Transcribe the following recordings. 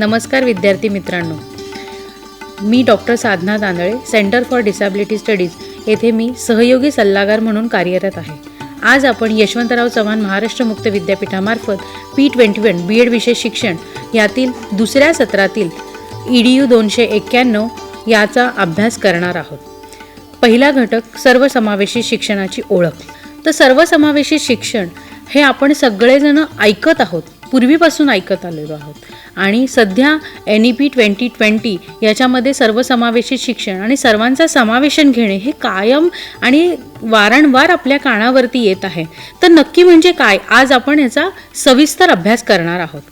नमस्कार विद्यार्थी मित्रांनो, मी doctor Sadhana Tandale, centre for disability studies येथे मी सहयोगी सल्लागार म्हणून कार्यरत आहे. आज आपण यशवंतराव चव्हाण महाराष्ट्र मुक्त विद्यापीठामार्फत P21 बी एड विशेष शिक्षण यातील दुसऱ्या सत्रातील EDU 291 याचा अभ्यास करणार आहोत. पहिला घटक सर्वसमावेशी शिक्षणाची ओळख. तर सर्वसमावेशी शिक्षण हे आपण सगळेजण ऐकत आहोत, पूर्वीपासून ऐकत आलेलो आहोत आणि सध्या NEP 2020 याच्यामध्ये सर्वसमावेशी शिक्षण आणि सर्वांचा समावेशन घेणे हे कायम आणि वारंवार आपल्या कानावरती येत आहे. तर नक्की म्हणजे काय, आज आपण याचा सविस्तर अभ्यास करणार आहोत.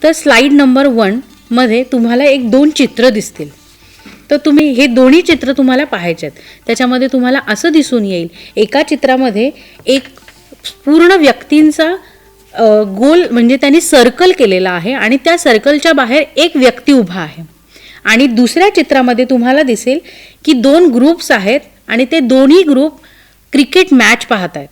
तर स्लाइड नंबर 1 मध्ये तुम्हाला दोन चित्र दिसतील. तर तुम्ही हे दोन्ही चित्र तुम्हाला पाहायचे आहेत. त्याच्यामध्ये तुम्हाला असं दिसून येईल, एका चित्रामध्ये एक पूर्ण व्यक्तींचा गोल म्हणजे त्यांनी सर्कल केलेला आहे आणि त्या सर्कलच्या बाहेर एक व्यक्ती उभा आहे. आणि दुसऱ्या चित्रामध्ये तुम्हाला दिसेल की दोन ग्रुप्स आहेत आणि ते दोन्ही ग्रुप क्रिकेट मॅच पाहत आहेत.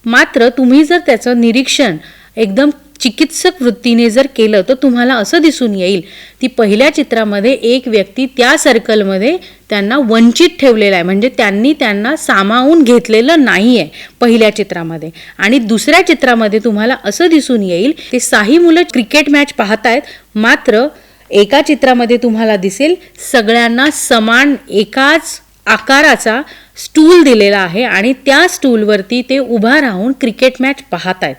मात्र तुम्ही जर त्याचं निरीक्षण एकदम चिकित्सक वृत्तीने जर केलं तर तुम्हाला असं दिसून येईल की पहिल्या चित्रामध्ये एक व्यक्ती त्या सर्कलमध्ये त्यांना वंचित ठेवलेला आहे, म्हणजे त्यांना सामावून घेतलेलं नाही आहे पहिल्या चित्रामध्ये. आणि दुसऱ्या चित्रामध्ये तुम्हाला असं दिसून येईल की 6 मुलं क्रिकेट मॅच पाहत आहेत. मात्र एका चित्रामध्ये तुम्हाला दिसेल सगळ्यांना समान एकाच आकाराचा स्टूल दिलेला आहे आणि त्या स्टूलवरती ते उभा राहून क्रिकेट मॅच पाहत आहेत.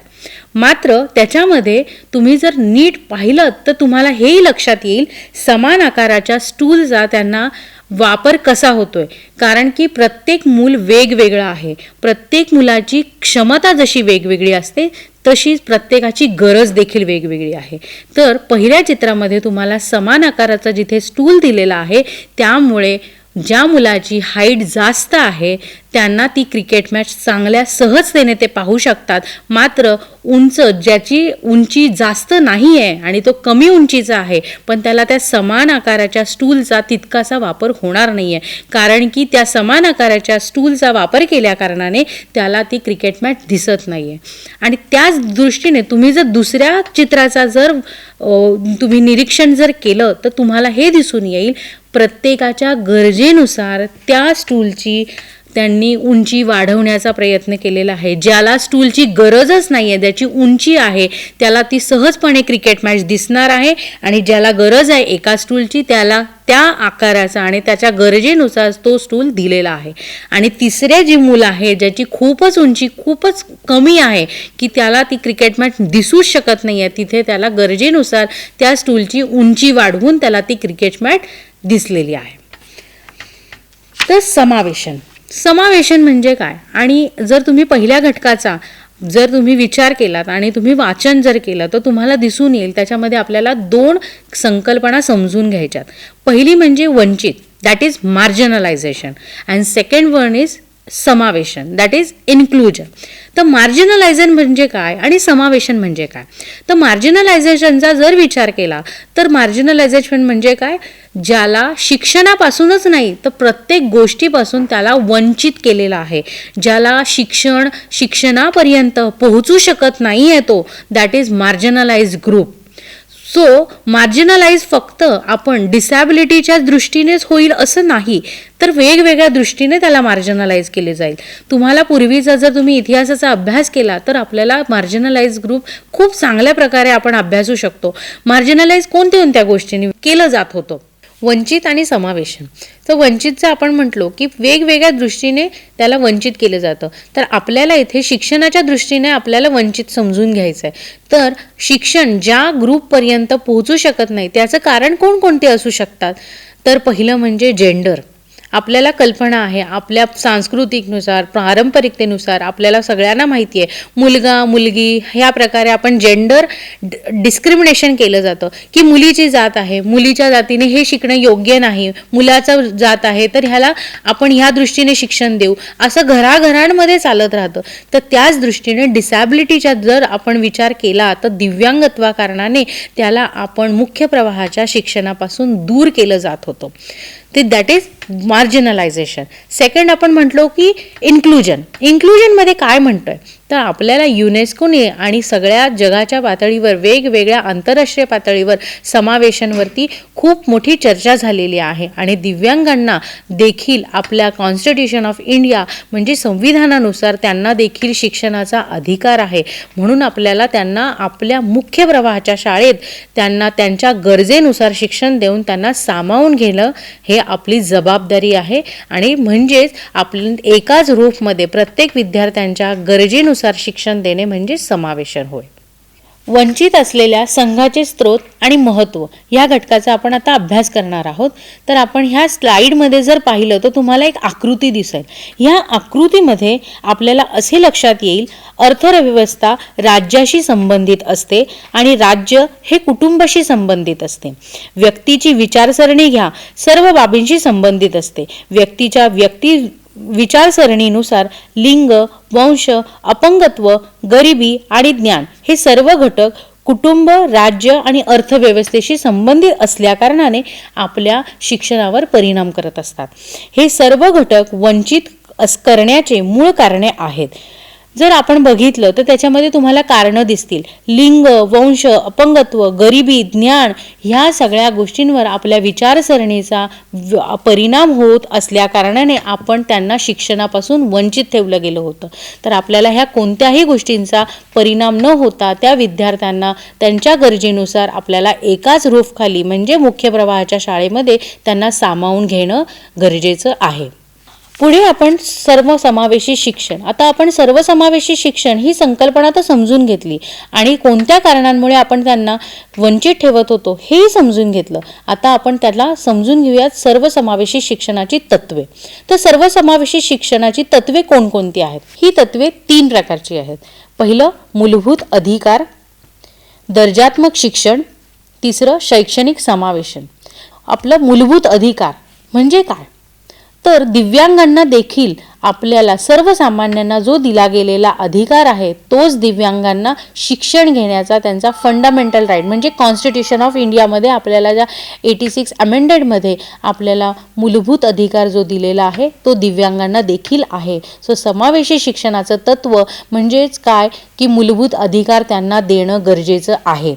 मात्र त्याच्यामध्ये तुम्ही जर नीट पाहिलं तर तुम्हाला हेही लक्षात येईल समान आकाराच्या स्टूलचा त्यांना वापर कसा होतोय. कारण की प्रत्येक मूल वेगवेगळं आहे. प्रत्येक मुलाची क्षमता जशी वेगवेगळी असते तशीच प्रत्येकाची गरज देखील वेगवेगळी आहे. तर पहिल्या चित्रामध्ये तुम्हाला समान आकाराचा जिथे स्टूल दिलेला आहे त्यामुळे ज्या मुलाची हाईट जास्त आहे त्यांना ती क्रिकेट मॅच चांगल्या सहजतेने ते पाहू शकतात. मात्र ज्याची उंची जास्त नाही आहे आणि तो कमी उंचीचा आहे पण त्याला त्या समान आकाराच्या स्टूलचा तितकासा वापर होणार नाही आहे, कारण की त्या समान आकाराच्या स्टूलचा वापर केल्या कारणाने त्याला ती क्रिकेट मॅच दिसत नाही आहे. आणि त्याच दृष्टीने तुम्ही जर दुसऱ्या चित्राचा जर तुम्ही निरीक्षण जर केलं तर तुम्हाला हे दिसून येईल प्रत्येकाच्या गरजेनुसार त्या स्टूलची त्यांनी उंची वाढवण्याचा प्रयत्न केलेला आहे. ज्याला स्टूलची गरजच नाही आहे, ज्याची उंची आहे त्याला ती सहजपणे क्रिकेट मॅच दिसणार आहे आणि ज्याला गरज आहे एका स्टूलची त्याला त्या आकाराचा आणि त्याच्या गरजेनुसार तो स्टूल दिलेला आहे. आणि तिसरे जी मुलं आहे ज्याची उंची खूपच कमी आहे की त्याला ती क्रिकेट मॅच दिसूच शकत नाही आहे, तिथे त्याला गरजेनुसार त्या स्टूलची उंची वाढवून त्याला ती क्रिकेट मॅच दिसलेली आहे. तर समावेशन म्हणजे काय, आणि जर तुम्ही पहिल्या घटकाचा जर तुम्ही विचार केलात आणि तुम्ही वाचन जर केलं तर तुम्हाला दिसून येईल त्याच्यामध्ये आपल्याला 2 संकल्पना समजून घ्यायच्यात. पहिली म्हणजे वंचित, that is marginalization, and second one is समावेशन, दॅट इज इन्क्लुजन. तर मार्जिनलायझेशन म्हणजे काय आणि समावेशन म्हणजे काय. तर मार्जिनलायझेशनचा जर विचार केला तर मार्जिनलायझेशन म्हणजे काय, ज्याला शिक्षणापासूनच नाही तर प्रत्येक गोष्टीपासून त्याला वंचित केलेला आहे, ज्याला शिक्षणापर्यंत पोहोचू शकत नाही आहे तो, that is marginalize group. So marginalize फक्त आपण डिसॅबिलिटीच्या दृष्टीनेच होईल असं नाही, तर वेगवेगळ्या दृष्टीने त्याला मार्जिनलाइज केले जाईल. तुम्हाला पूर्वीचा जर तुम्ही इतिहासाचा अभ्यास केला तर आपल्याला मार्जिनलाइज ग्रुप खूप चांगल्या प्रकारे आपण अभ्यासू शकतो. मार्जिनलाइज कोणत्या गोष्टींनी केलं जात होतं, वंचित आणि समावेशन. तर वंचितचं आपण म्हटलो की वेगवेगळ्या दृष्टीने त्याला वंचित केलं जातं. तर आपल्याला इथे शिक्षणाच्या दृष्टीने आपल्याला वंचित समजून घ्यायचं आहे. तर शिक्षण ज्या ग्रुपपर्यंत पोहोचू शकत नाही त्याचं कारण कोणकोणते असू शकतात. तर पहिलं म्हणजे जेंडर. आपल्याला कल्पना आहे आपल्या सांस्कृतिकनुसार पारंपरिकतेनुसार आपल्याला सगळ्यांना माहिती आहे मुलगा मुलगी ह्या प्रकारे आपण जेंडर डिस्क्रिमिनेशन केलं जातं की मुलीची जात आहे, मुलीच्या जातीने हे शिकणं योग्य नाही, मुलाचं जात आहे तर ह्याला आपण ह्या दृष्टीने शिक्षण देऊ, असं घराघरांमध्ये चालत राहतं. तर त्याच दृष्टीने डिसॅबिलिटीचा जर आपण विचार केला तर दिव्यांगत्वा कारणाने त्याला आपण मुख्य प्रवाहाच्या शिक्षणापासून दूर केलं जात होतं. ते दॅट इज मार्जिनलायझेशन. सेकंड आपण म्हटलो की इन्क्लुजन. इन्क्लुजनमध्ये काय म्हणतोय तर आपल्याला युनेस्कोने आणि सगळ्या जगाच्या पातळीवर वेगवेगळ्या आंतरराष्ट्रीय पातळीवर समावेशांवरती खूप मोठी चर्चा झालेली आहे आणि दिव्यांगांना देखील आपल्या कॉन्स्टिट्यूशन ऑफ इंडिया म्हणजे संविधानानुसार त्यांना देखील शिक्षणाचा अधिकार आहे. म्हणून आपल्याला त्यांना आपल्या मुख्य प्रवाहाच्या शाळेत त्यांना त्यांच्या गरजेनुसार शिक्षण देऊन त्यांना सामावून घेणं हे आपली जबाबदारी आहे. आणि म्हणजेच आपण एकाच रूफमध्ये प्रत्येक विद्यार्थ्यांच्या गरजेनुसार शिक्षण देणे म्हणजे समावेशन होय. वंचित असलेल्या संघाचे स्रोत आणि महत्त्व या घटकाचा आपण आता अभ्यास करणार आहोत. तर आपण ह्या स्लाइडमध्ये जर पाहिलं तर तुम्हाला एक आकृती दिसेल. ह्या आकृतीमध्ये आपल्याला असे लक्षात येईल अर्थव्यवस्था राज्याशी संबंधित असते आणि राज्य हे कुटुंबाशी संबंधित असते. व्यक्तीची विचारसरणी घ्या सर्व बाबींशी संबंधित असते. व्यक्तीच्या विचारसरणीनुसार लिंग, वंश, अपंगत्व, गरिबी आणि ज्ञान हे सर्व घटक कुटुंब, राज्य आणि अर्थव्यवस्थेशी संबंधित असल्याकारणाने आपल्या शिक्षणावर परिणाम करत असतात. हे सर्व घटक वंचित करण्याचे मूळ कारणे आहेत. जर आपण बघितलं तर त्याच्यामध्ये तुम्हाला कारणं दिसतील. लिंग, वंश, अपंगत्व, गरिबी, ज्ञान ह्या सगळ्या गोष्टींवर आपल्या विचारसरणीचा परिणाम होत असल्या कारणाने आपण त्यांना शिक्षणापासून वंचित ठेवलं गेलं होतं. तर आपल्याला ह्या कोणत्याही गोष्टींचा परिणाम न होता त्या विद्यार्थ्यांना त्यांच्या गरजेनुसार आपल्याला एकाच रूफखाली म्हणजे मुख्य प्रवाहाच्या शाळेमध्ये त्यांना सामावून घेणं गरजेचं आहे. पुढे आपण सर्वसमावेशी शिक्षण. आता आपण सर्वसमावेशी शिक्षण ही संकल्पना तर समजून घेतली आणि कोणत्या कारणांमुळे आपण त्यांना वंचित ठेवत होतो हेही समजून घेतलं. आता आपण त्याला समजून घेऊयात सर्वसमावेशी शिक्षणाची तत्वे. तर सर्वसमावेशी शिक्षणाची तत्वे कोणकोणती आहेत? ही तत्वे 3 प्रकारची आहेत. पहिलं मूलभूत अधिकार, दर्जात्मक शिक्षण, तिसरं शैक्षणिक समावेशन. आपलं मूलभूत अधिकार म्हणजे काय? तर दिव्यांगांना देखील आपल्याला सर्वसामान्यांना जो दिला गेलेला अधिकार आहे तोच दिव्यांगांना शिक्षण घेण्याचा त्यांचा फंडामेंटल राईट म्हणजे कॉन्स्टिट्यूशन ऑफ इंडियामध्ये आपल्याला ज्या 86 अमेंडेडमध्ये आपल्याला मूलभूत अधिकार जो दिलेला आहे तो दिव्यांगांना देखील आहे. सो समावेशी शिक्षणाचं तत्व म्हणजेच काय की मूलभूत अधिकार त्यांना देणं गरजेचं आहे.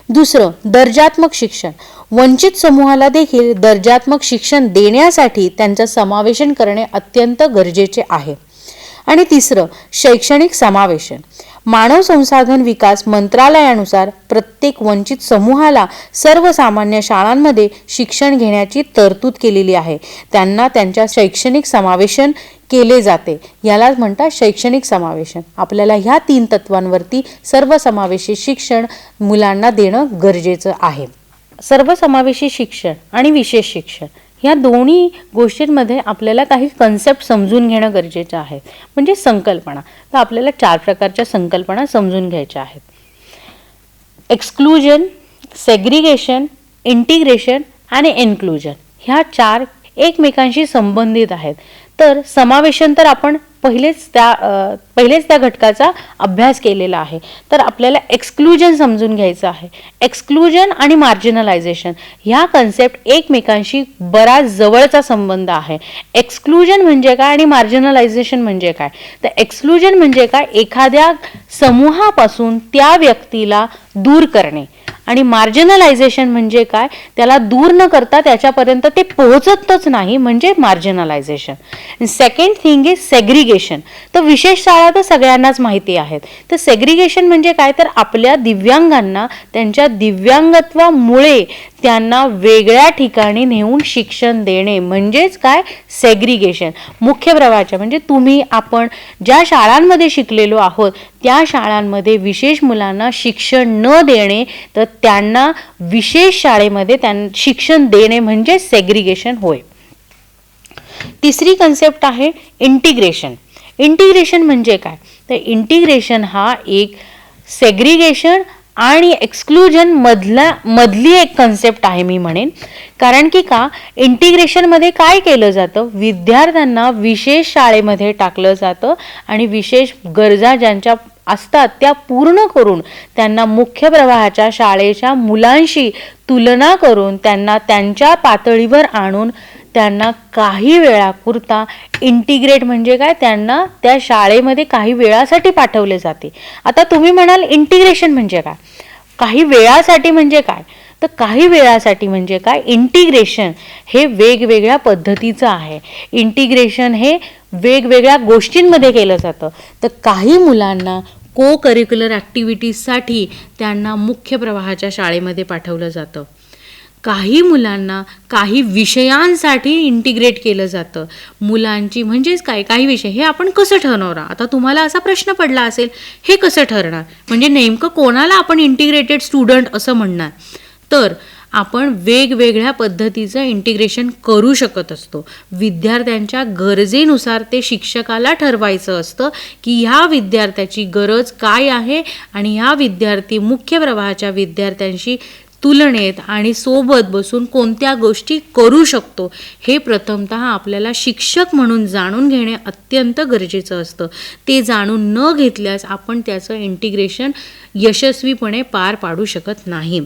दुसरं दर्जात्मक शिक्षण. वंचित समूहाला देखील दर्जात्मक शिक्षण देण्यासाठी त्यांचं समावेशन करणे अत्यंत गरजेचे आहे. आणि तिसरं शैक्षणिक समावेशन. मानव संसाधन विकास मंत्रालयानुसार प्रत्येक वंचित समूहाला सर्वसामान्य शाळांमध्ये शिक्षण घेण्याची तरतूद केलेली आहे. त्यांना त्यांच्या शैक्षणिक समावेशन केले जाते. यालाच म्हणतात शैक्षणिक समावेशन. आपल्याला ह्या 3 तत्वांवरती सर्वसमावेशी शिक्षण मुलांना देणं गरजेचं आहे. सर्वसमावेशी शिक्षण आणि विशेष शिक्षण या दोन्ही गोष्टींमध्ये आपल्याला काही कन्सेप्ट समजून घेणं गरजेचं आहे. म्हणजे संकल्पना. तर आपल्याला 4 प्रकारच्या संकल्पना समजून घ्यायच्या आहेत. एक्सक्लुजन, सेग्रिगेशन, इंटिग्रेशन आणि इन्क्लुजन. ह्या 4 एकमेकांशी संबंधित आहेत. तर समावेशन तर आपण पहिलेच त्या घटकाचा अभ्यास केलेला आहे. तर आपल्याला एक्सक्लुजन समजून घ्यायचं आहे. एक्सक्लुजन आणि मार्जिनलायझेशन ह्या कन्सेप्ट एकमेकांशी बराच जवळचा संबंध आहे. एक्सक्लुजन म्हणजे काय आणि मार्जिनलायझेशन म्हणजे काय? तर एक्सक्लुजन म्हणजे काय? एखाद्या समूहापासून त्या व्यक्तीला दूर करणे. आणि मार्जिनलायझेशन म्हणजे काय? त्याला दूर न करता त्याच्यापर्यंत ते पोहोचतच नाही म्हणजे marginalization. Second thing is segregation. तर विशेष शाळा तर सगळ्यांनाच माहिती आहेत. तर सेग्रिगेशन म्हणजे काय? तर आपल्या दिव्यांगांना त्यांच्या दिव्यांगत्वामुळे त्यांना वेगळ्या ठिकाणी नेऊन शिक्षण देणे म्हणजेच काय? सेग्रिगेशन. मुख्य प्रवाहाच्या म्हणजे आपण ज्या शाळांमध्ये शिकलेलो आहोत त्या शाळांमध्ये विशेष मुलांना शिक्षण न देणे तर त्यांना विशेष शाळेमध्ये शिक्षण देणे म्हणजे सेग्रिगेशन होय. तिसरी कन्सेप्ट आहे इंटिग्रेशन. इंटिग्रेशन म्हणजे काय? तर इंटिग्रेशन हा एक सेग्रिगेशन आणि एक्सक्लुजन मधली एक कन्सेप्ट आहे मी म्हणेन. कारण की का इंटिग्रेशनमध्ये काय केलं जातं? विद्यार्थ्यांना विशेष शाळेमध्ये टाकलं जातं आणि विशेष गरजा ज्यांच्या असतात त्या पूर्ण करून त्यांना मुख्य प्रवाहाच्या शाळेच्या मुलांशी तुलना करून त्यांना त्यांच्या पातळीवर आणून त्यांना काही वेळापुरता इंटिग्रेट म्हणजे काय, त्यांना त्या शाळेमध्ये काही वेळासाठी पाठवले जाते. आता तुम्ही म्हणाल इंटिग्रेशन म्हणजे काय, काही वेळासाठी म्हणजे काय, तर काही वेळासाठी म्हणजे काय, इंटिग्रेशन हे वेगवेगळ्या पद्धतीचं आहे. इंटिग्रेशन हे वेगवेगळ्या गोष्टींमध्ये केलं जातं. तर काही मुलांना को करिक्युलर ॲक्टिव्हिटीजसाठी त्यांना मुख्य प्रवाहाच्या शाळेमध्ये पाठवलं जातं. काही मुलांना काही विषयांसाठी इंटिग्रेट केलं जातं. मुलांची म्हणजेच काय, काही विषय हे आपण कसं ठरवणार. आता तुम्हाला असा प्रश्न पडला असेल, हे कसं ठरणार, म्हणजे नेमकं कोणाला आपण इंटिग्रेटेड स्टुडंट असं म्हणणार. तर आपण वेगवेगळ्या पद्धतीचं इंटिग्रेशन करू शकत असतो. विद्यार्थ्यांच्या गरजेनुसार ते शिक्षकाला ठरवायचं असतं की ह्या विद्यार्थ्याची गरज काय आहे आणि ह्या विद्यार्थी मुख्य प्रवाहाच्या विद्यार्थ्यांशी तुलनेत आणि सोबत बसून कोणत्या गोष्टी करू शकतो हे प्रथमतः आपल्याला शिक्षक म्हणून जाणून घेणे अत्यंत गरजेचं असतं. ते जाणून न घेतल्यास आपण त्याचं इंटिग्रेशन यशस्वीपणे पार पाडू शकत नाही.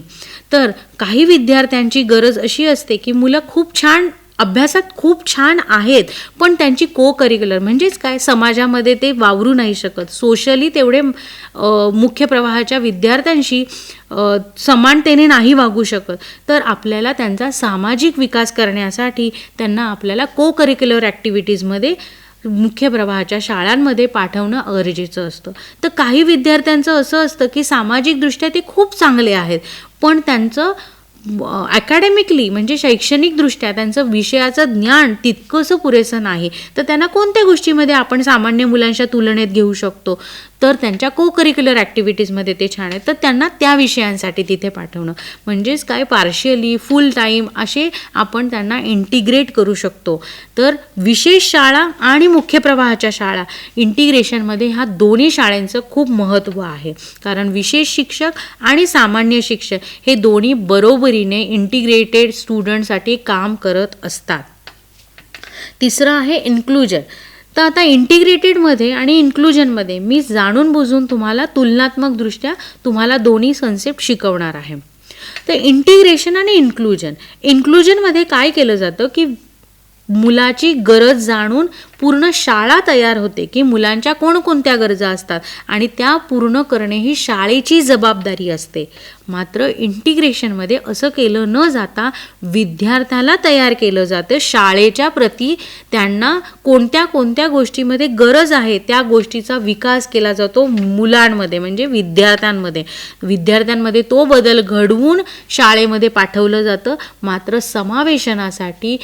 तर काही विद्यार्थ्यांची गरज अशी असते की मुलं खूप छान अभ्यासात खूप छान आहेत, पण त्यांची को करिक्युलर म्हणजेच काय, समाजामध्ये ते वावरू नाही शकत, सोशली तेवढे मुख्य प्रवाहाच्या विद्यार्थ्यांशी समानतेने नाही वागू शकत. तर आपल्याला त्यांचा सामाजिक विकास करण्यासाठी त्यांना आपल्याला को करिक्युलर ॲक्टिव्हिटीजमध्ये मुख्य प्रवाहाच्या शाळांमध्ये पाठवणं गरजेचं असतं. तर काही विद्यार्थ्यांचं असं असतं की सामाजिकदृष्ट्या ते खूप चांगले आहेत, पण त्यांचं अकॅडमिकली म्हणजे शैक्षणिकदृष्ट्या त्यांचं विषयाचं ज्ञान तितकंसं पुरेसं नाही. तर त्यांना कोणत्या गोष्टीमध्ये आपण सामान्य मुलांच्या तुलनेत घेऊ शकतो, तर त्यांच्या को करिक्युलर ॲक्टिव्हिटीजमध्ये ते छान आहेत, तर त्यांना त्या विषयांसाठी तिथे पाठवणं म्हणजेच काय, पार्शियली फुल टाईम असे आपण त्यांना इंटिग्रेट करू शकतो. तर विशेष शाळा आणि मुख्य प्रवाहाच्या शाळा इंटिग्रेशनमध्ये ह्या दोन्ही शाळांचं खूप महत्त्व आहे. कारण विशेष शिक्षक आणि सामान्य शिक्षक हे दोन्ही बरोबरीने इंटिग्रेटेड स्टुडंटसाठी काम करत असतात. तिसरं आहे इन्क्लुजन. तर आता इंटिग्रेटेडमध्ये आणि इन्क्लुजनमध्ये मी जाणून बुजून तुम्हाला तुलनात्मकदृष्ट्या तुम्हाला दोन्ही कन्सेप्ट शिकवणार आहे. तर इंटिग्रेशन आणि इन्क्लुजनमध्ये काय केलं जातं की मुलाची गरज जाणून पूर्ण शाळा तयार होते की मुलांच्या कोणकोणत्या गरजा असतात आणि त्या पूर्ण करणे ही शाळेची जबाबदारी असते. मात्र इंटिग्रेशनमध्ये असं केलं न जाता विद्यार्थ्याला तयार केलं जातं शाळेच्या प्रती. त्यांना कोणत्या कोणत्या गोष्टीमध्ये गरज आहे त्या गोष्टीचा विकास केला जातो मुलांमध्ये म्हणजे विद्यार्थ्यांमध्ये तो बदल घडवून शाळेमध्ये पाठवलं जातं. मात्र समावेशनासाठी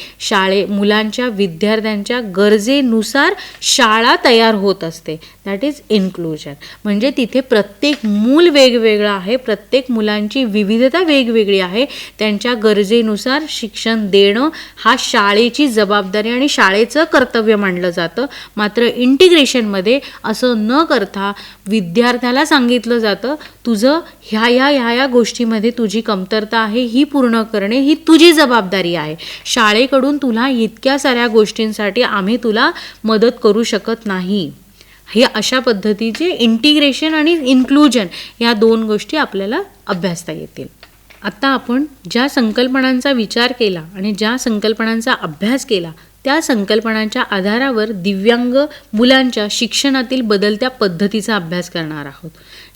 मुलांच्या विद्यार्थ्यांच्या गरजेनुसार शाळा तयार होत असते. That is inclusion. म्हणजे तिथे प्रत्येक मूल वेगवेगळं आहे, प्रत्येक मुलांची विविधता वेगवेगळी आहे. त्यांच्या गरजेनुसार शिक्षण देणं हा शाळेची जबाबदारी आणि शाळेचं कर्तव्य मानलं जातं. मात्र इंटिग्रेशनमध्ये असं न करता विद्यार्थ्याला सांगितलं जातं तुझं ह्या गोष्टीमध्ये तुझी कमतरता आहे, ही पूर्ण करणे ही तुझी जबाबदारी आहे. शाळेकडून तुला इतक्या साऱ्या गोष्टींसाठी आम्ही तुला मदत करू शकत नाही. हे अशा पद्धतीचे इंटिग्रेशन आणि इन्क्लुजन या दोन गोष्टी आपल्याला अभ्यासता येतील. आता आपण ज्या संकल्पनांचा विचार केला आणि ज्या संकल्पनांचा अभ्यास केला त्या संकल्पनांच्या आधारावर दिव्यांग मुलांच्या शिक्षणातील बदलत्या पद्धतीचा अभ्यास करणार आहोत.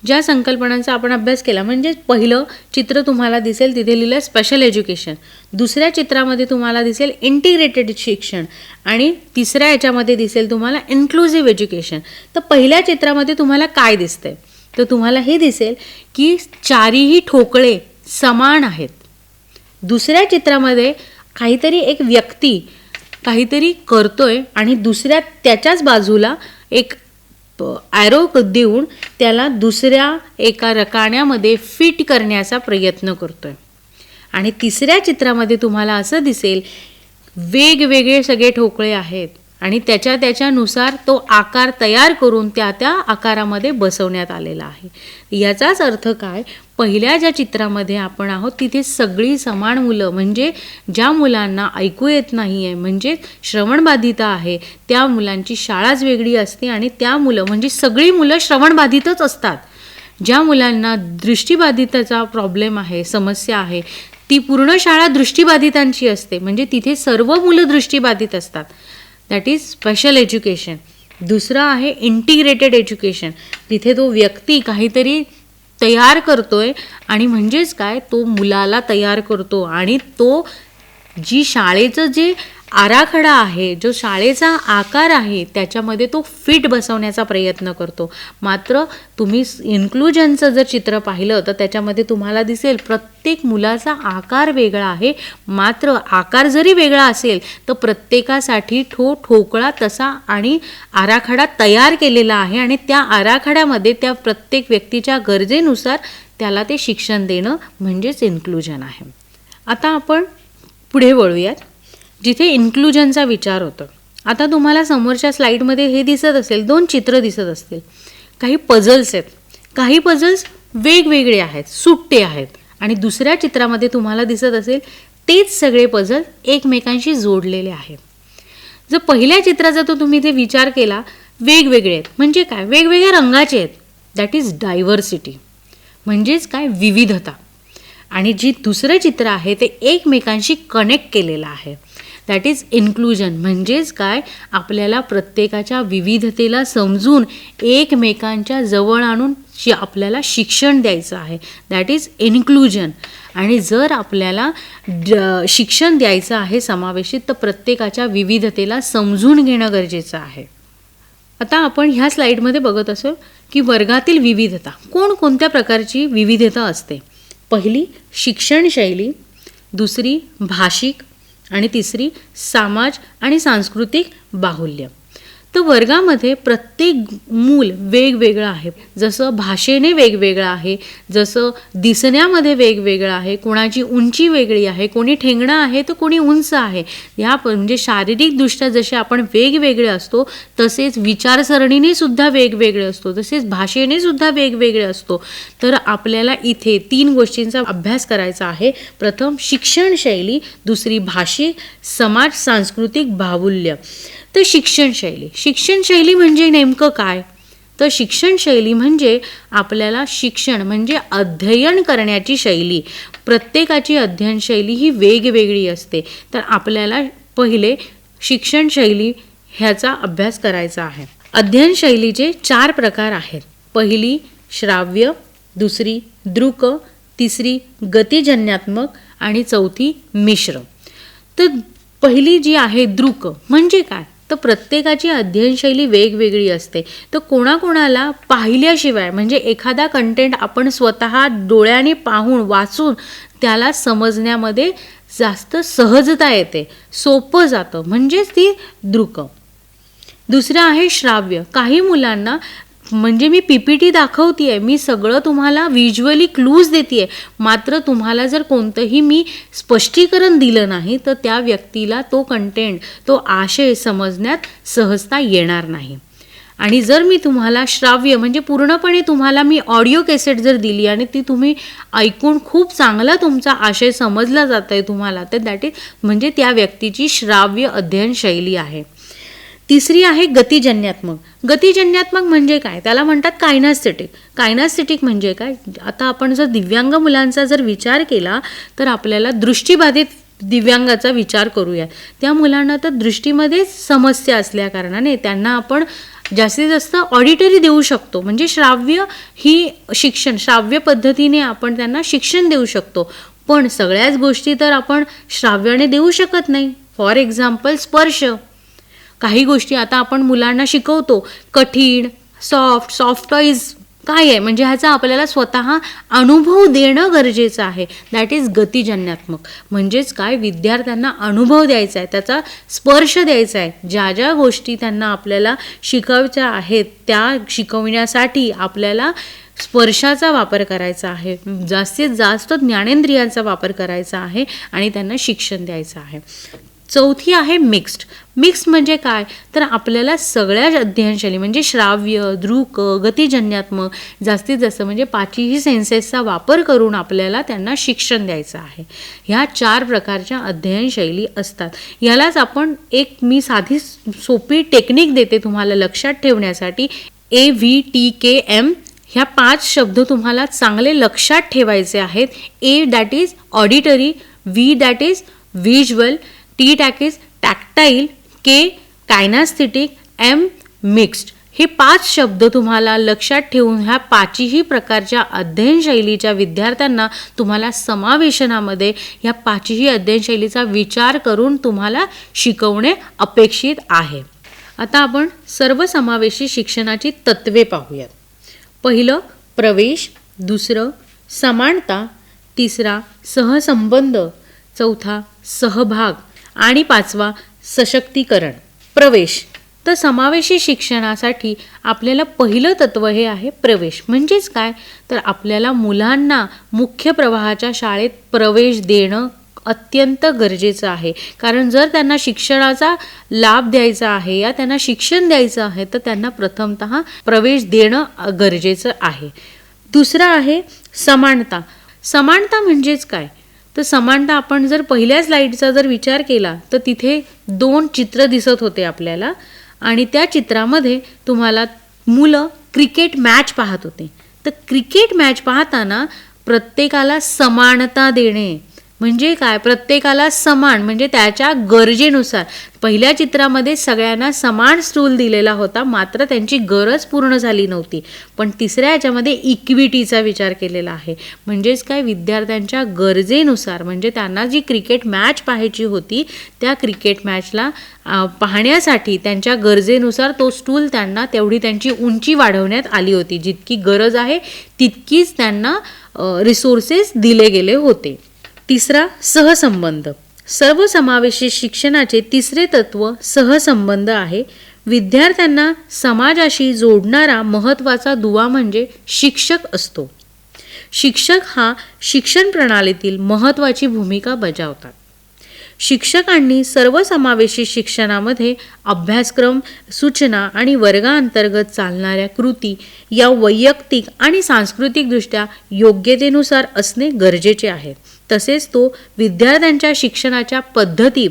ज्या संकल्पनांचा आपण अभ्यास केला म्हणजे पहिलं चित्र तुम्हाला दिसेल तिथे लिहिलं स्पेशल एज्युकेशन, दुसऱ्या चित्रामध्ये तुम्हाला दिसेल इंटिग्रेटेड शिक्षण आणि तिसऱ्या याच्यामध्ये दिसेल तुम्हाला इन्क्लुझिव्ह एज्युकेशन. तर पहिल्या चित्रामध्ये तुम्हाला काय दिसतंय, तर तुम्हाला हे दिसेल की चारीही ठोकळे समान आहेत. दुसऱ्या चित्रामध्ये काहीतरी एक व्यक्ती काहीतरी करतोय आणि दुसऱ्या त्याच्याच बाजूला एक ॲरो देऊन त्याला दुसऱ्या एका रकान्यामध्ये फिट करण्याचा प्रयत्न करतोय. आणि तिसऱ्या चित्रामध्ये तुम्हाला असं दिसेल वेगवेगळे सगळे ठोकळे आहेत आणि त्याच्यानुसार तो आकार तयार करून त्या आकारामध्ये बसवण्यात आलेला आहे. याचाच अर्थ काय, पहिल्या ज्या चित्रामध्ये आपण आहोत तिथे सगळी समान मुलं म्हणजे ज्या मुलांना ऐकू येत नाही आहे म्हणजे श्रवणबाधिता आहे त्या मुलांची शाळाच वेगळी असते आणि त्या मुलं म्हणजे सगळी मुलं श्रवणबाधितच असतात. ज्या मुलांना दृष्टीबाधिताचा प्रॉब्लेम आहे समस्या आहे ती पूर्ण शाळा दृष्टिबाधितांची असते, म्हणजे तिथे सर्व मुलं दृष्टिबाधित असतात. That is special education. दुसरं आहे इंटिग्रेटेड एज्युकेशन. तिथे तो व्यक्ती काहीतरी तयार करतोय आणि म्हणजेच काय, तो मुलाला तयार करतो आणि तो जी शाळेचं जे आराखडा आहे, जो शाळेचा आकार आहे, त्याच्यामध्ये तो फिट बसवण्याचा प्रयत्न करतो. मात्र तुम्ही इन्क्लुजनचं जर चित्र पाहिलं तर त्याच्यामध्ये तुम्हाला दिसेल प्रत्येक मुलाचा आकार वेगळा आहे. मात्र आकार जरी वेगळा असेल तर प्रत्येकासाठी ठोकळा तसा आणि आराखडा तयार केलेला आहे आणि त्या आराखड्यामध्ये त्या प्रत्येक व्यक्तीच्या गरजेनुसार त्याला ते शिक्षण देणं म्हणजेच इन्क्लुजन आहे. आता आपण पुढे वळूयात, जिथे इन्क्लुजनचा विचार होतो. आता तुम्हाला समोरच्या स्लाईडमध्ये हे दिसत असेल, 2 चित्र दिसत असतील. काही पझल्स आहेत, काही पझल्स वेगवेगळे आहेत, सुट्टे आहेत. आणि दुसऱ्या चित्रामध्ये तुम्हाला दिसत असेल तेच सगळे पझल एकमेकांशी जोडलेले आहेत. जर पहिल्या चित्राचा तो तुम्ही ते विचार केला, वेगवेगळे आहेत म्हणजे काय, वेगवेगळ्या रंगाचे आहेत. दॅट इज डायव्हर्सिटी, म्हणजेच काय, विविधता. आणि जी दुसरं चित्र आहे ते एकमेकांशी कनेक्ट केलेलं आहे. दॅट इज इन्क्लुजन, म्हणजेच काय, आपल्याला प्रत्येकाच्या विविधतेला समजून एकमेकांच्या जवळ आणून आपल्याला शिक्षण द्यायचं आहे. That is inclusion. आणि जर आपल्याला शिक्षण द्यायचं आहे समावेशित, तर प्रत्येकाच्या विविधतेला समजून घेणं गरजेचं आहे. आता आपण ह्या स्लाईडमध्ये बघत असो की वर्गातील विविधता, कोणकोणत्या प्रकारची विविधता असते. पहिली शिक्षण शैली, दुसरी भाषिक आणि तिसरी समाज आणि सांस्कृतिक बाहुल्य. तर वर्गामध्ये प्रत्येक मूल वेगवेगळं आहे. जसं भाषेने वेगवेगळं आहे, जसं दिसण्यामध्ये वेगवेगळं आहे, कोणाची उंची वेगळी आहे, कोणी ठेंगणं आहे तर कोणी उंच आहे. ह्या म्हणजे शारीरिकदृष्ट्या जसे आपण वेगवेगळे असतो तसेच विचारसरणीने सुद्धा वेगवेगळे असतो, तसेच भाषेने सुद्धा वेगवेगळे असतो. तर आपल्याला इथे 3 गोष्टींचा अभ्यास करायचा आहे. प्रथम शिक्षण शैली, दुसरी भाषिक, समाज सांस्कृतिक बाहुल्य. तर शिक्षण शैली म्हणजे नेमकं काय, तर शिक्षण शैली म्हणजे आपल्याला शिक्षण म्हणजे अध्ययन करण्याची शैली. प्रत्येकाची अध्ययन शैली ही वेगवेगळी असते. तर आपल्याला पहिले शिक्षण शैली ह्याचा अभ्यास करायचा आहे. अध्ययन शैलीचे 4 प्रकार आहेत. पहिली श्राव्य, दुसरी दृक, तिसरी गतिजन्यात्मक आणि चौथी मिश्र. तर पहिली जी आहे दृक म्हणजे काय, तर प्रत्येकाची अध्ययनशैली वेगवेगळी असते. तर कोणाकोणाला पाहिल्याशिवाय म्हणजे एखादा कंटेंट आपण स्वतः डोळ्याने पाहून वाचून त्याला समजण्यामध्ये जास्त सहजता येते, सोपं जातं, म्हणजेच ती दृक. दुसरं आहे श्राव्य. काही मुलांना म्हणजे मी PPT दाखवतेय, मी सगळं तुम्हाला व्हिज्युअली क्लूज देतेय, मात्र तुम्हाला जर कोणतंही मी स्पष्टीकरण दिलं नाही तर त्या व्यक्तीला तो कंटेंट, तो आशय समजण्यात सहजता येणार नाही. आणि जर मी तुम्हाला श्राव्य म्हणजे पूर्णपणे तुम्हाला मी ऑडिओ कॅसेट जर दिली आणि ती तुम्ही ऐकून खूप चांगला तुमचा आशय समजला जात आहे तुम्हाला, तर दॅट इज म्हणजे त्या व्यक्तीची श्राव्य अध्ययन शैली आहे. तिसरी आहे गतिजन्यात्मक. गतिजन्यात्मक म्हणजे काय, त्याला म्हणतात कायनास्थेटिक. कायनास्थेटिक म्हणजे काय, आता आपण जर दिव्यांग मुलांचा जर विचार केला तर आपल्याला दृष्टिबाधित दिव्यांगाचा विचार करूया. त्या मुलांना तर दृष्टीमध्ये समस्या असल्या कारणाने त्यांना आपण जास्तीत जास्त ऑडिटरी देऊ शकतो, म्हणजे श्राव्य ही शिक्षण, श्राव्य पद्धतीने आपण त्यांना शिक्षण देऊ शकतो. पण सगळ्याच गोष्टी तर आपण श्राव्याने देऊ शकत नाही. फॉर एक्झाम्पल स्पर्श. काही गोष्टी आता आपण मुलांना शिकवतो, कठीण, सॉफ्ट टॉईज काय आहे म्हणजे ह्याचा आपल्याला स्वतः अनुभव देणं गरजेचं आहे. दॅट इज गतिजन्यात्मक. म्हणजेच काय, विद्यार्थ्यांना अनुभव द्यायचा आहे, त्याचा स्पर्श द्यायचा आहे. ज्या ज्या गोष्टी त्यांना आपल्याला शिकवायच्या आहेत त्या शिकवण्यासाठी आपल्याला स्पर्शाचा वापर करायचा आहे, जास्तीत जास्त ज्ञानेंद्रियांचा वापर करायचा आहे आणि त्यांना शिक्षण द्यायचं आहे. चौथी आहे मिक्स्ड. मिक्स म्हणजे काय, तर आपल्याला सगळ्या अध्ययनशैली म्हणजे श्राव्य, दृक, गतिजन्यात्मक जास्तीत जास्त म्हणजे 5ही सेन्सेसचा वापर करून आपल्याला त्यांना शिक्षण द्यायचं आहे. ह्या 4 प्रकारच्या अध्ययनशैली असतात. यालाच आपण एक मी साधी सोपी टेक्निक देते तुम्हाला लक्षात ठेवण्यासाठी, AVTKM ह्या 5 शब्द तुम्हाला चांगले लक्षात ठेवायचे आहेत. A that is auditory, V that is visual, T that is tactile, K kinesthetic, M mixed. हे 5 शब्द तुम्हाला लक्षात ठेवून ह्या 5ही प्रकारच्या अध्ययनशैलीच्या विद्यार्थ्यांना तुम्हाला समावेशनामध्ये ह्या 5ही अध्ययनशैलीचा विचार करून तुम्हाला शिकवणे अपेक्षित आहे. आता आपण सर्वसमावेशी शिक्षणाची तत्त्वे पाहूयात. पहिलं प्रवेश, दुसरं समानता, तिसरा सहसंबंध, चौथा सहभाग आणि पाचवा सशक्तीकरण. प्रवेश. तर समावेशी शिक्षणासाठी आपल्याला पहिलं तत्त्व हे आहे प्रवेश. म्हणजेच काय, तर आपल्याला मुलांना मुख्य प्रवाहाच्या शाळेत प्रवेश देणं अत्यंत गरजेचं आहे. कारण जर त्यांना शिक्षणाचा लाभ द्यायचा आहे या त्यांना शिक्षण द्यायचं आहे तर त्यांना प्रथमतः प्रवेश देणं गरजेचं आहे. दुसरं आहे समानता. समानता म्हणजेच काय, तर समानता आपण जर पहिल्या स्लाईडचा जर विचार केला तर तिथे 2 चित्र दिसत होते आपल्याला आणि त्या चित्रामध्ये तुम्हाला मुलं क्रिकेट मॅच पाहत होते. तर क्रिकेट मॅच पाहताना प्रत्येकाला समानता देणे म्हणजे काय, प्रत्येकाला समान म्हणजे त्याच्या गरजेनुसार. पहिल्या चित्रामध्ये सगळ्यांना समान स्टूल दिलेला होता, मात्र त्यांची गरज पूर्ण झाली नव्हती. पण तिसऱ्या ह्याच्यामध्ये इक्विटीचा विचार केलेला आहे. म्हणजेच काय, विद्यार्थ्यांच्या गरजेनुसार म्हणजे त्यांना जी क्रिकेट मॅच पाहायची होती त्या क्रिकेट मॅचला पाहण्यासाठी त्यांच्या गरजेनुसार तो स्टूल त्यांना तेवढी त्यांची उंची वाढवण्यात आली होती. जितकी गरज आहे तितकीच त्यांना रिसोर्सेस दिले गेले होते. तिसरा सहसंबंध. सर्वसमावेशी शिक्षणाचे तिसरे तत्व सहसंबंध आहे. विद्यार्थ्यांना समाजाशी जोडणारा महत्त्वाचा दुवा म्हणजे शिक्षक असतो. शिक्षक हा शिक्षण प्रणालीतील महत्त्वाची भूमिका बजावतात. शिक्षकांनी सर्वसमावेशी शिक्षणामध्ये अभ्यासक्रम, सूचना आणि वर्गांतर्गत चालणाऱ्या कृती या वैयक्तिक आणि सांस्कृतिकदृष्ट्या योग्यतेनुसार असणे गरजेचे आहे. तसेच तो विद्यार्थ्यांच्या शिक्षणाच्या पद्धती,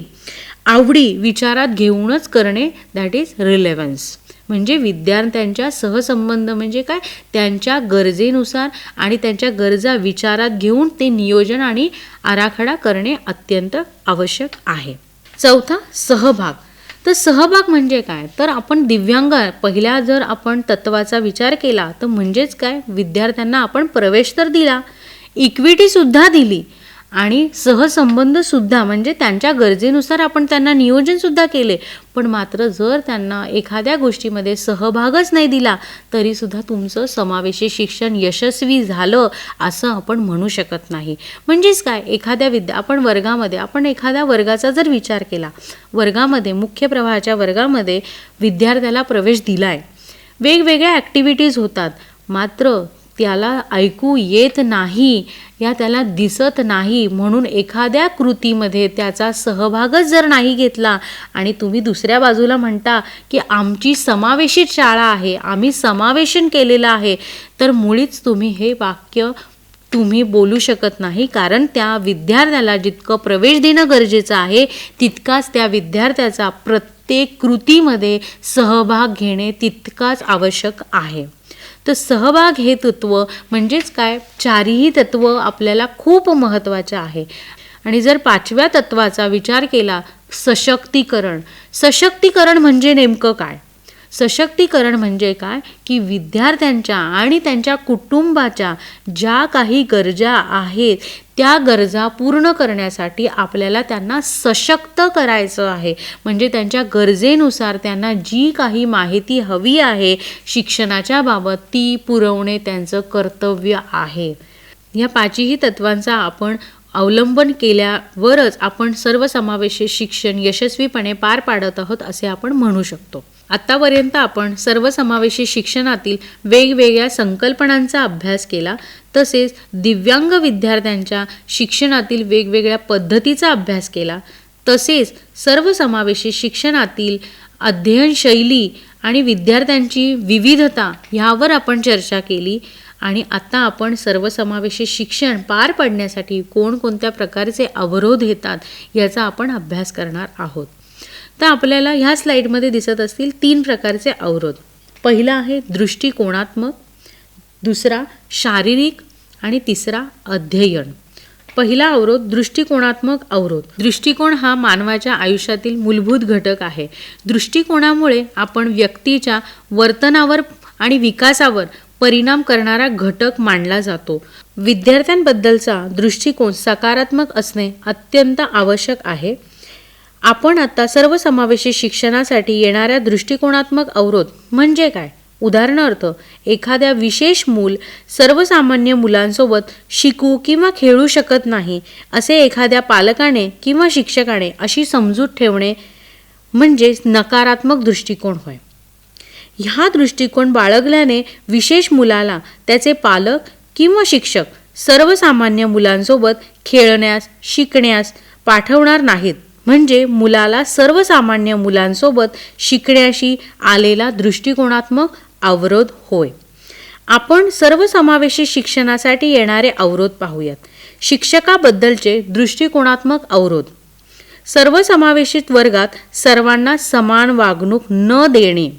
आवडी विचारात घेऊनच करणे, दॅट इज रिलेव्हन्स. म्हणजे विद्यार्थ्यांच्या सहसंबंध म्हणजे काय, त्यांच्या गरजेनुसार आणि त्यांच्या गरजा विचारात घेऊन ते नियोजन आणि आराखडा करणे अत्यंत आवश्यक आहे. चौथा सहभाग. तर सहभाग म्हणजे काय, तर आपण दिव्यांग पहिल्या जर आपण तत्वाचा विचार केला तर म्हणजेच काय, विद्यार्थ्यांना आपण प्रवेश तर दिला, इक्विटीसुद्धा दिली आणि सहसंबंधसुद्धा म्हणजे त्यांच्या गरजेनुसार आपण त्यांना नियोजनसुद्धा केले. पण मात्र जर त्यांना एखाद्या गोष्टीमध्ये सहभागच नाही दिला तरीसुद्धा तुमचं समावेशी शिक्षण यशस्वी झालं असं आपण म्हणू शकत नाही. म्हणजेच काय, एखाद्या आपण एखाद्या वर्गाचा जर विचार केला, वर्गामध्ये मुख्य प्रवाहाच्या वर्गामध्ये विद्यार्थ्याला प्रवेश दिला आहे, वेगवेगळ्या ॲक्टिव्हिटीज होतात, मात्र त्याला ऐकू येत नाही या त्याला दिसत नाही म्हणून एखाद्या कृतीमध्ये त्याचा सहभागच जर नाही घेतला आणि तुम्ही दुसऱ्या बाजूला म्हणता की आमची समावेशित शाळा आहे, आम्ही समावेशन केलेलं आहे, तर मुळीच तुम्ही हे वाक्य तुम्ही बोलू शकत नाही. कारण त्या विद्यार्थ्याला जितकं प्रवेश देणं गरजेचं आहे तितकाच त्या विद्यार्थ्याचा प्रत्येक कृतीमध्ये सहभाग घेणे तितकाच आवश्यक आहे. तर सहभाग हे तत्व म्हणजेच काय, 4ही तत्व आपल्याला खूप महत्त्वाचे आहे. आणि जर 5व्या तत्वाचा विचार केला, सशक्तीकरण. सशक्तीकरण म्हणजे नेमकं काय, सशक्तीकरण म्हणजे काय की विद्यार्थ्यांच्या आणि त्यांच्या कुटुंबाच्या ज्या काही गरजा आहेत त्या गरजा पूर्ण करण्यासाठी आपल्याला त्यांना सशक्त करायचं आहे. म्हणजे त्यांच्या गरजेनुसार त्यांना जी काही माहिती हवी आहे शिक्षणाच्या बाबत ती पुरवणे त्यांचं कर्तव्य आहे. या 5ही तत्वांचा आपण अवलंबन केल्यावरच आपण सर्वसमावेशी शिक्षण यशस्वीपणे पार पाडत आहोत असे आपण म्हणू शकतो. आत्तापर्यंत आपण सर्वसमावेशी शिक्षणातील वेगवेगळ्या संकल्पनांचा अभ्यास केला, तसेच दिव्यांग विद्यार्थ्यांच्या शिक्षणातील वेगवेगळ्या पद्धतीचा अभ्यास केला, तसेच सर्वसमावेशी शिक्षणातील अध्ययनशैली आणि विद्यार्थ्यांची विविधता ह्यावर आपण चर्चा केली. आणि आता आपण सर्वसमावेशी शिक्षण पार पाडण्यासाठी कोणकोणत्या प्रकारचे अवरोध येतात याचा आपण अभ्यास करणार आहोत. तर आपल्याला ह्या स्लाईडमध्ये दिसत असतील 3 प्रकारचे अवरोध. पहिला आहे दृष्टिकोनात्मक, दुसरा शारीरिक आणि तिसरा अध्ययन. पहिला अवरोध दृष्टिकोनात्मक अवरोध. दृष्टिकोन हा मानवाच्या आयुष्यातील मूलभूत घटक आहे. दृष्टिकोनामुळे आपण व्यक्तीच्या वर्तनावर आणि विकासावर परिणाम करणारा घटक मानला जातो. विद्यार्थ्यांबद्दलचा दृष्टिकोन सकारात्मक असणे अत्यंत आवश्यक आहे. आपण आता सर्वसमावेशक शिक्षणासाठी येणाऱ्या दृष्टिकोनात्मक अवरोध म्हणजे काय? उदाहरणार्थ, एखाद्या विशेष मूल सर्वसामान्य मुलांसोबत शिकू किंवा खेळू शकत नाही असे एखाद्या पालकाने किंवा शिक्षकाने अशी समजूत ठेवणे म्हणजे नकारात्मक दृष्टिकोन होय. ह्या दृष्टिकोन बाळगल्याने विशेष मुलाला त्याचे पालक किंवा शिक्षक सर्वसामान्य मुलांसोबत खेळण्यास, शिकण्यास पाठवणार नाहीत. म्हणजे मुलाला सर्वसामान्य मुलांसोबत शिकण्याशी आलेला दृष्टिकोनात्मक अवरोध होय. आपण सर्वसमावेशक शिक्षणासाठी येणारे अवरोध पाहूयात. शिक्षकाबद्दलचे दृष्टिकोनात्मक अवरोध. सर्वसमावेशित वर्गात सर्वांना समान वागणूक न देणे.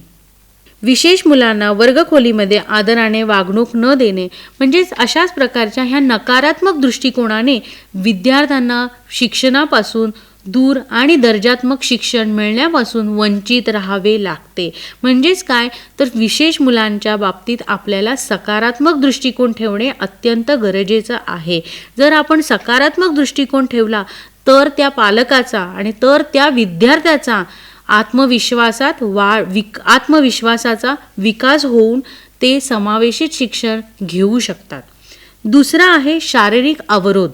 विशेष मुलांना वर्गखोलीमध्ये आदराने वागणूक न देणे म्हणजेच अशाच प्रकारच्या ह्या नकारात्मक दृष्टिकोनाने विद्यार्थ्यांना शिक्षणापासून दूर आणि दर्जात्मक शिक्षण मिळण्यापासून वंचित राहावे लागते. म्हणजेच काय तर विशेष मुलांच्या बाबतीत आपल्याला सकारात्मक दृष्टिकोन ठेवणे अत्यंत गरजेचं आहे. जर आपण सकारात्मक दृष्टिकोन ठेवला तर त्या पालकाचा आणि तर त्या विद्यार्थ्याचा आत्मविश्वासाचा विकास होऊन ते समावेशित शिक्षण घेऊ शकतात. दुसरा आहे शारीरिक अवरोध.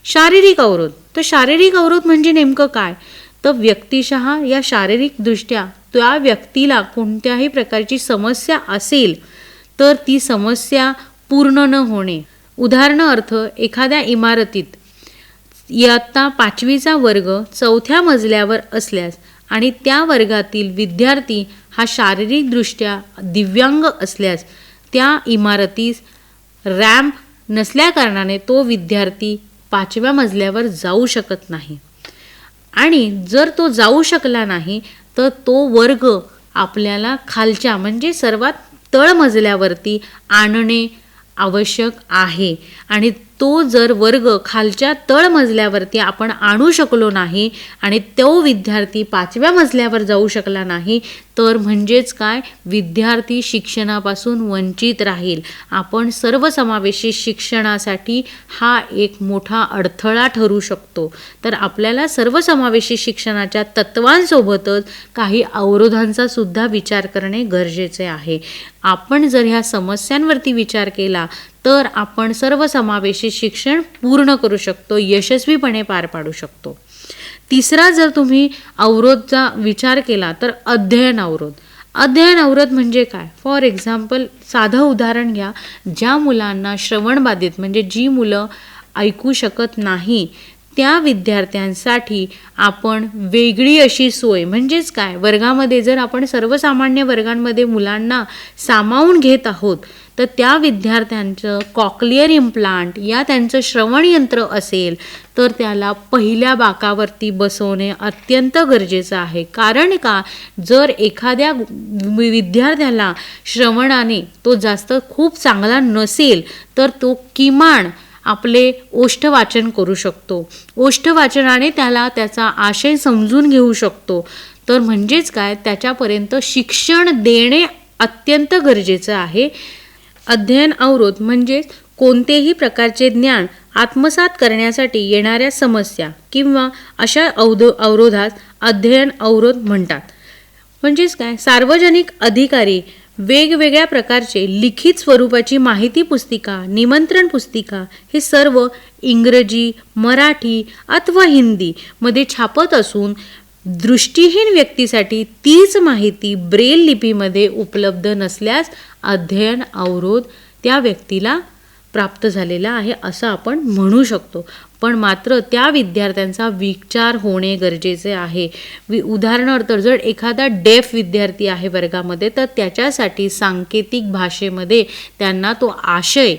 शारीरिक अवरोध. तर शारीरिक अवरोध म्हणजे नेमकं काय? तर व्यक्तिशः या शारीरिकदृष्ट्या त्या व्यक्तीला कोणत्याही प्रकारची समस्या असेल तर ती समस्या पूर्ण न होणे. उदाहरणार्थ, एखाद्या इमारतीत इयत्ता 5वीचा वर्ग 4थ्या मजल्यावर असल्यास आणि त्या वर्गातील विद्यार्थी हा शारीरिकदृष्ट्या दिव्यांग असल्यास त्या इमारतीस रॅम्प नसल्याकारणाने तो विद्यार्थी 5व्या मजल्यावर जाऊ शकत नाही. आणि जर तो जाऊ शकला नाही तर तो वर्ग आपल्याला खालच्या म्हणजे सर्वात तळमजल्यावरती आणणे आवश्यक आहे. आणि तो जर वर्ग खालच्या तळमजल्यावरती आपण आणू शकलो नाही आणि तो विद्यार्थी 5व्या मजल्यावर जाऊ शकला नाही तर म्हणजेच काय, विद्यार्थी शिक्षणापासून वंचित राहील. आपण सर्वसमावेशी शिक्षणासाठी हा एक मोठा अडथळा ठरू शकतो. तर आपल्याला सर्वसमावेशी शिक्षणाच्या तत्वांसोबतच काही अवरोधांचा सुद्धा विचार करणे गरजेचे आहे. आपण जर ह्या समस्यांवरती विचार केला तर आपण सर्वसमावेशी शिक्षण पूर्ण करू शकतो, यशस्वीपणे पार पाडू शकतो. तिसरा जर तुम्ही अवरोधचा विचार केला तर अध्ययन अवरोध. अध्ययन अवरोध म्हणजे काय? फॉर एक्झाम्पल, साधं उदाहरण घ्या. ज्या मुलांना श्रवणबाधित म्हणजे जी मुलं ऐकू शकत नाही त्या विद्यार्थ्यांसाठी आपण वेगळी अशी सोय म्हणजेच काय, वर्गामध्ये जर आपण सर्वसामान्य वर्गांमध्ये मुलांना सामावून घेत आहोत तर त्या विद्यार्थ्यांचं कॉक्लिअर इम्प्लांट या त्यांचं श्रवणयंत्र असेल तर त्याला पहिल्या बाकावरती बसवणे अत्यंत गरजेचं आहे. कारण का, जर एखाद्या विद्यार्थ्याला श्रवणाने तो जास्त खूप चांगला नसेल तर तो किमान आपले ओष्ठवाचन करू शकतो. ओष्ठवाचनाने त्याला त्याचा आशय समजून घेऊ शकतो. तर म्हणजेच काय, त्याच्यापर्यंत शिक्षण देणे अत्यंत गरजेचं आहे. अध्ययन अवरोध म्हणजे कोणतेही प्रकारचे ज्ञान आत्मसात करण्यासाठी येणाऱ्या समस्या किंवा अशा अवरोधास अध्ययन अवरोध म्हणतात. म्हणजेच काय, सार्वजनिक अधिकारी वेगवेगळ्या प्रकारचे लिखित स्वरूपाची माहिती पुस्तिका, निमंत्रण पुस्तिका हे सर्व इंग्रजी, मराठी अथवा हिंदी मध्ये छापत असून दृष्टीहीन व्यक्तीसाठी तीच माहिती ब्रेल लिपीमध्ये उपलब्ध नसल्यास अध्ययन अवरोध त्या व्यक्तीला प्राप्त झालेला आहे असं आपण म्हणू शकतो. पण मात्र त्या विद्यार्थ्यांचा विचार होणे गरजेचे आहे. उदाहरणार्थ, जर एखादा डेफ विद्यार्थी आहे वर्गामध्ये तर त्याच्यासाठी सांकेतिक भाषेमध्ये त्यांना तो आशय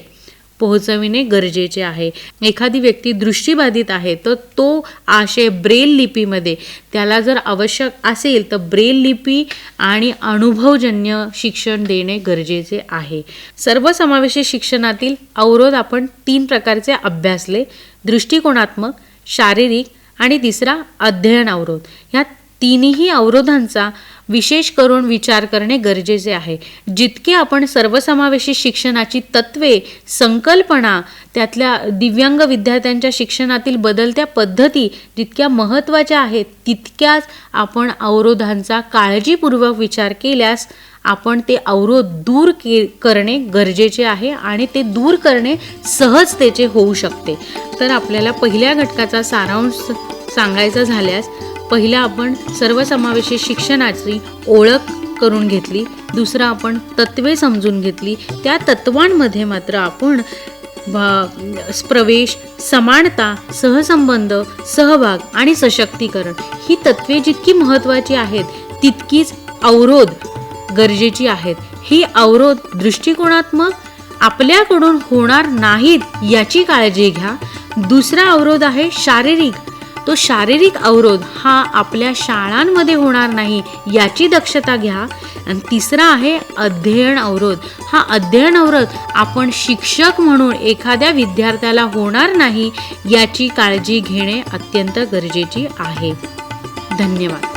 पोहोचविणे गरजेचे आहे. एखादी व्यक्ती दृष्टीबाधित आहे तर तो आशय ब्रेल लिपीमध्ये त्याला जर आवश्यक असेल तर ब्रेल लिपी आणि अनुभवजन्य शिक्षण देणे गरजेचे आहे. सर्वसमावेशक शिक्षणातील अवरोध आपण 3 प्रकारचे अभ्यासले: दृष्टिकोनात्मक, शारीरिक आणि तिसरा अध्ययन अवरोध. ह्या तिन्ही अवरोधांचा विशेष करून विचार करणे गरजेचे आहे. जितके आपण सर्वसमावेशक शिक्षणाची तत्त्वे, संकल्पना, त्यातल्या दिव्यांग विद्यार्थ्यांच्या शिक्षणातील बदलत्या पद्धती जितक्या महत्त्वाच्या आहेत, तितक्याच आपण अवरोधांचा काळजीपूर्वक विचार केल्यास आपण ते अवरोध दूर करणे गरजेचे आहे आणि ते दूर करणे सहजतेचे होऊ शकते. तर आपल्याला पहिल्या घटकाचा सारांश सांगायचा झाल्यास, पहिला आपण सर्वसमावेशक शिक्षणाची ओळख करून घेतली. दुसरं आपण तत्त्वे समजून घेतली. त्या तत्वांमध्ये मात्र आपण प्रवेश, समानता, सहसंबंध, सहभाग आणि सशक्तीकरण ही तत्त्वे जितकी महत्त्वाची आहेत तितकीच अवरोध गरजेची आहेत. ही अवरोध दृष्टिकोनात्मक आपल्याकडून होणार नाहीत याची काळजी घ्या. दुसरा अवरोध आहे शारीरिक. तो शारीरिक अवरोध हा आपल्या शाळांमध्ये होणार नाही याची दक्षता घ्या. आणि तिसरा आहे अध्ययन अवरोध. हा अध्ययन अवरोध आपण शिक्षक म्हणून एखाद्या विद्यार्थ्याला होणार नाही याची काळजी घेणे अत्यंत गरजेची आहे. धन्यवाद.